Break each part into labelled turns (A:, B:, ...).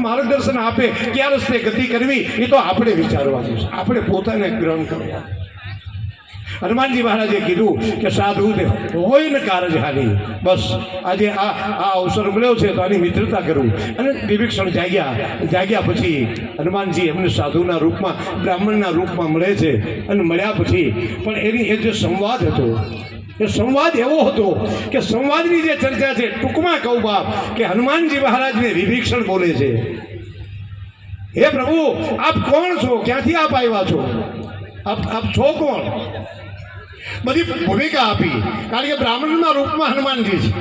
A: માર્ગદર્શન આપે ક્યાં રસ્તે ગતિ કરવી એ તો આપણે વિચારવાનું છે, આપણે પોતાને ગ્રહણ કરવા. હનુમાનજી મહારાજે કીધું કે સાધુ હોય ને કારજહારી, બસ આજે આ અવસર મળ્યો છે તો આની મિત્રતા કરવું. અને વિભીષણ જાગ્યા પછી હનુમાનજી એમને સાધુના રૂપમાં બ્રાહ્મણના રૂપમાં મળે છે. અને મળ્યા પછી પણ એની એ જે સંવાદ હતો એ સંવાદ એવો હતો કે સંવાદની જે ચર્ચા છે, ટૂંકમાં કહું બાપ કે હનુમાનજી મહારાજને વિભીષણ બોલે છે, હે પ્રભુ આપ કોણ છો, ક્યાંથી આપ આવ્યા છો, આપ છો કોણ? બધી ભૂમિકા આપી, કારણ કે બ્રાહ્મણના રૂપમાં હનુમાનજી છે.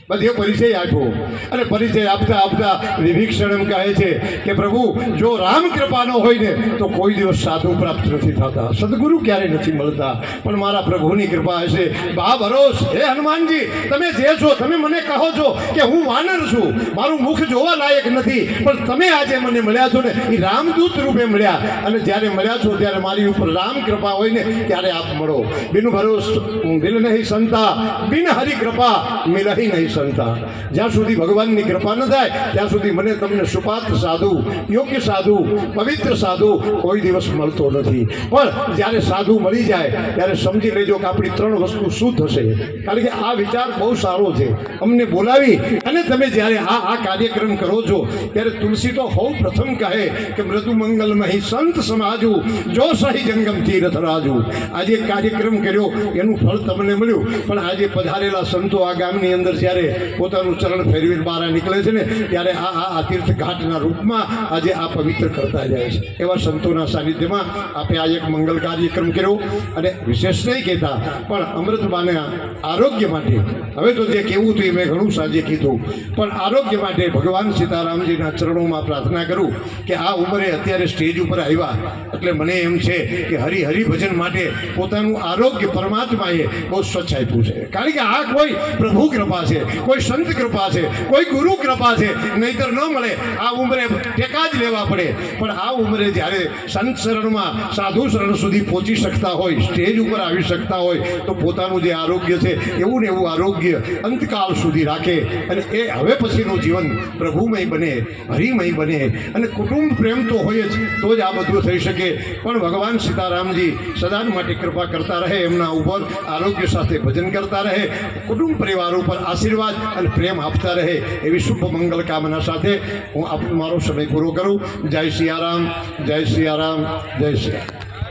A: બધે પરિચય આપ્યો અને પરિચય આપતા આપતા વિભીષણ એમ કહે છે કે પ્રભુ જો રામ કૃપા ન હોય ને તો કોઈ દિવસ સાધુ પ્રાપ્ત નથી થતા, સદગુરુ ક્યારે નથી મળતા, પણ મારા પ્રભુની કૃપા હશે. બા ભરોસ હે હનુમાનજી, તમે જે છો તમે મને કહો છો કે હું વાનર છું, મારું મુખ જોવા લાયક નથી, પણ તમે આજે મને મળ્યા છો ને એ રામદૂત રૂપે મળ્યા, અને જ્યારે મળ્યા છો ત્યારે મારી ઉપર રામ કૃપા હોય ને ત્યારે આપ મળો. બિન ભરોસ બિન નહીં સંતા, બિન હરિ કૃપા મિલહી નહીં સંતા. જ્યાં સુધી ભગવાનની કૃપા ન થાય ત્યાં સુધી મને તમને સુપાત્ર સાધુ, યોગ્ય સાધુ, પવિત્ર સાધુ કોઈ દિવસ મળતો નથી. પણ જ્યારે સાધુ મળી જાય ત્યારે સમજી લેજો કે આપણી ત્રણ વસ્તુ શુદ્ધ હશે. કારણ કે આ વિચાર બહુ સારો છે. અમને બોલાવી અને તમે જ્યારે આ કાર્યક્રમ કરો છો ત્યારે તુલસી તો સૌ પ્રથમ કહે કે મૃદુ મંગલમહી સંત સમાજુ જો સહી જંગમ તીર્થ રાજુ. આજે કાર્યક્રમ કર્યો એનું ફળ તમને મળ્યું, પણ આજે પધારેલા સંતો આ ગામની અંદર જ્યારે પોતાનું ચરણ ફેરવી બહાર નીકળે છે ને ત્યારે આ તીર્થ ઘાટના રૂપમાં આજે આ પવિત્ર કરતા જાય છે. એવા સંતોના સાનિધ્યમાં આપણે આ એક મંગલ કાર્યક્રમ કર્યો. અને વિશેષ નહીં કહેતા પણ અમૃતબાના આરોગ્ય માટે, હવે તો જે કહેવું હતું એ મેં ઘણું સાંજે કીધું, પણ આરોગ્ય માટે ભગવાન સીતારામજીના ચરણોમાં પ્રાર્થના કરું કે આ ઉંમરે અત્યારે સ્ટેજ ઉપર આવ્યા એટલે મને એમ છે કે હરિભજન માટે પોતાનું આરોગ્ય પરમાત્માએ બહુ સ્વચ્છ આપ્યું છે. કારણ કે આ કોઈ પ્રભુ કૃપા છે, કોઈ સંત કૃપા છે, કોઈ ગુરુ કૃપા છે, નહીતર ન મળે. આ ઉંમરે ટેકા જ લેવા પડે, પણ આ ઉંમરે જ્યારે સંત શરણમાં સાધુ શરણ સુધી પહોંચી શકતા હોય, સ્ટેજ ઉપર આવી શકતા હોય તો પોતાનું જે આરોગ્ય છે એવું ને એવું આરોગ્ય અંતકાળ સુધી રાખે અને એ હવે પછીનું જીવન પ્રભુમય બને, હરિમય બને. અને કુટુંબ પ્રેમ તો હોય જ તો જ આ બધું થઈ શકે. પણ ભગવાન સીતારામજી સદાન માટે કૃપા કરતા રહે, એમના ઉપર આરોગ્ય સાથે ભજન કરતા રહે, કુટુંબ પરિવાર ઉપર આશીર્વાદ અને પ્રેમ આપતા રહે એવી શુભ મંગલ કામના સાથે હું મારો સમય પૂરો કરું. જય સિયારામ, જય સિયારામ, જય સિયારામ.